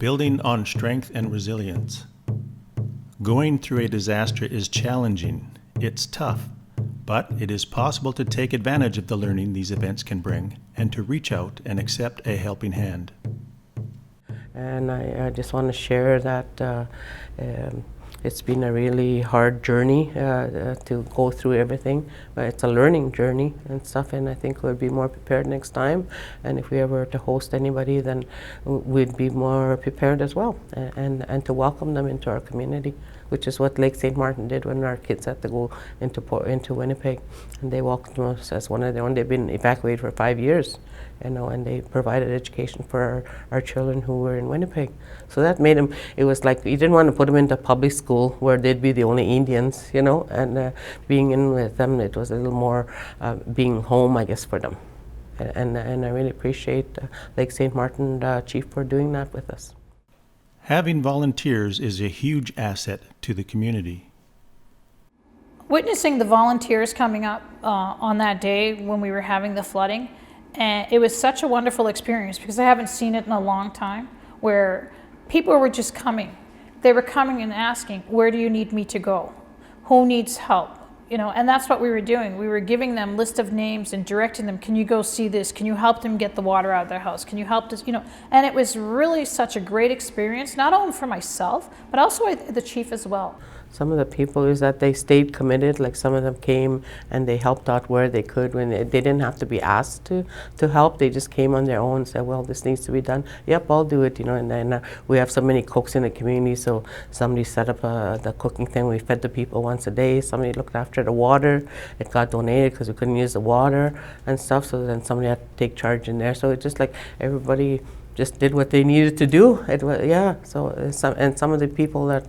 Building on strength and resilience. Going through a disaster is challenging. It's tough, but it is possible to take advantage of the learning these events can bring and to reach out and accept a helping hand. And I just want to share that it's been a really hard journey to go through everything, but it's a learning journey and stuff, and I think we'll be more prepared next time. And if we ever to host anybody, then we'd be more prepared as well, and to welcome them into our community, which is what Lake St. Martin did when our kids had to go into Winnipeg, and they welcomed us as one of their own. They've been evacuated for 5 years, and they provided education for our children who were in Winnipeg. So that made them, it was like you didn't want to put them into public school where they'd be the only Indians, and being in with them, it was a little more being home, I guess, for them. And I really appreciate Lake St. Martin Chief for doing that with us. Having volunteers is a huge asset to the community. Witnessing the volunteers coming up on that day when we were having the flooding, and it was such a wonderful experience because I haven't seen it in a long time, where people were just coming. They were coming and asking, where do you need me to go? Who needs help? And that's what we were doing. We were giving them list of names and directing them, can you go see this? Can you help them get the water out of their house? Can you help this? And it was really such a great experience, not only for myself, but also the chief as well. Some of the people is that they stayed committed, like some of them came and they helped out where they could when they didn't have to be asked to help. They just came on their own and said, well, this needs to be done. Yep, I'll do it, and then we have so many cooks in the community, so somebody set up the cooking thing. We fed the people once a day. Somebody looked after the water. It got donated because we couldn't use the water and stuff, so then somebody had to take charge in there. So it's just like everybody just did what they needed to do. It was, yeah, so some of the people that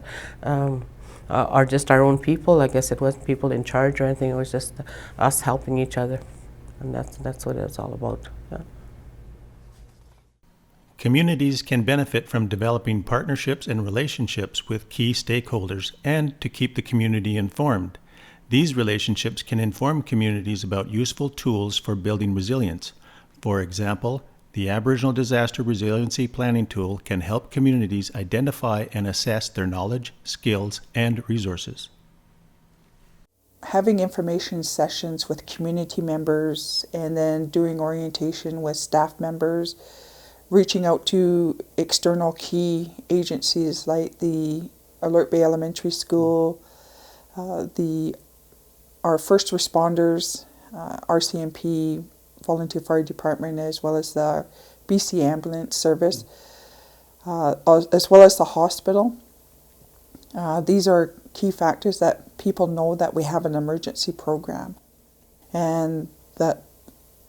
are just our own people. I guess it wasn't people in charge or anything. It was just us helping each other, and that's what it's all about. Yeah. Communities can benefit from developing partnerships and relationships with key stakeholders and to keep the community informed. These relationships can inform communities about useful tools for building resilience. For example, the Aboriginal Disaster Resiliency Planning Tool can help communities identify and assess their knowledge, skills, and resources. Having information sessions with community members and then doing orientation with staff members, reaching out to external key agencies like the Alert Bay Elementary School, our first responders, RCMP, Volunteer Fire Department, as well as the BC Ambulance Service, as well as the hospital. These are key factors that people know that we have an emergency program and that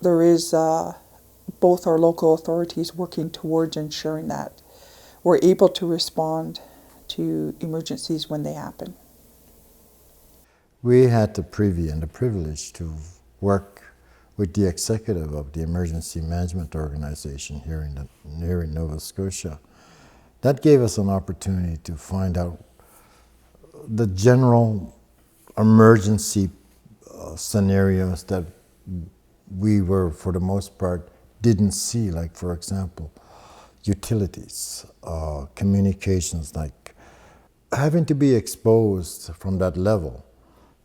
there is both our local authorities working towards ensuring that we're able to respond to emergencies when they happen. We had the privy and the privilege to work with the executive of the Emergency Management Organization here in Nova Scotia. That gave us an opportunity to find out the general emergency scenarios that we were, for the most part, didn't see, like, for example, utilities, communications, like having to be exposed from that level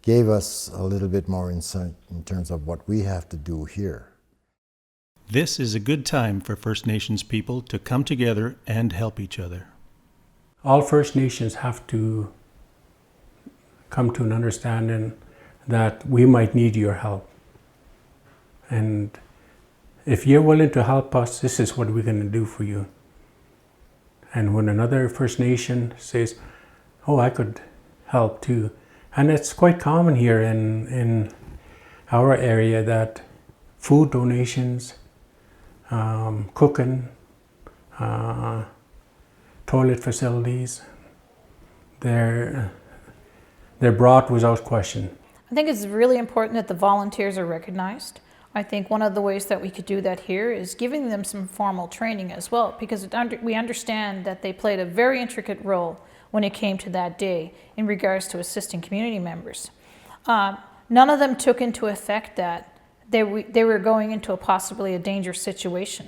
gave us a little bit more insight in terms of what we have to do here. This is a good time for First Nations people to come together and help each other. All First Nations have to come to an understanding that we might need your help. And if you're willing to help us, this is what we're going to do for you. And when another First Nation says, oh, I could help too. And it's quite common here in our area that food donations, cooking, toilet facilities, they're brought without question. I think it's really important that the volunteers are recognized. I think one of the ways that we could do that here is giving them some formal training as well, because we understand that they played a very intricate role when it came to that day in regards to assisting community members. None of them took into effect that they were going into possibly a dangerous situation.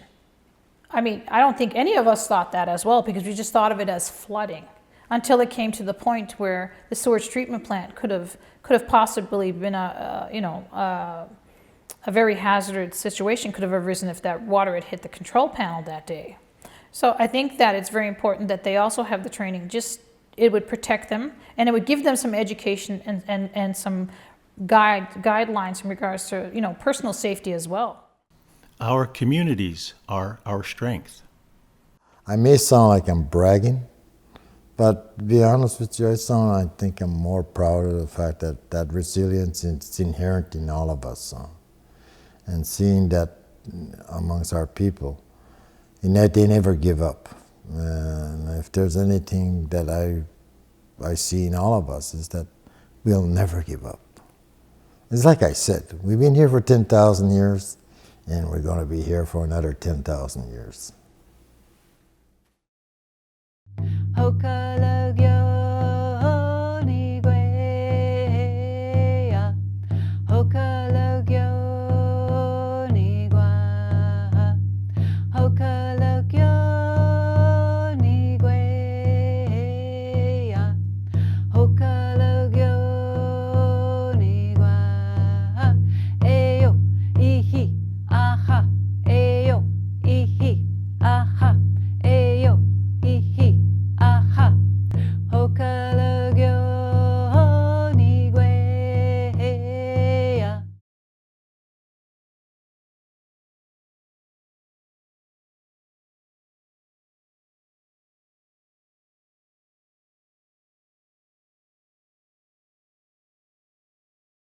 I mean, I don't think any of us thought that as well, because we just thought of it as flooding until it came to the point where the sewage treatment plant could have possibly been a very hazardous situation could have arisen if that water had hit the control panel that day. So I think that it's very important that they also have the training. Just it would protect them, and it would give them some education and some guidelines in regards to personal safety as well. Our communities are our strength. I may sound like I'm bragging, but to be honest with you, I think I'm more proud of the fact that resilience is inherent in all of us. And seeing that amongst our people, and that they never give up. And if there's anything that I see in all of us is that we'll never give up. It's like I said, we've been here for 10,000 years, and we're going to be here for another 10,000 years. Hoka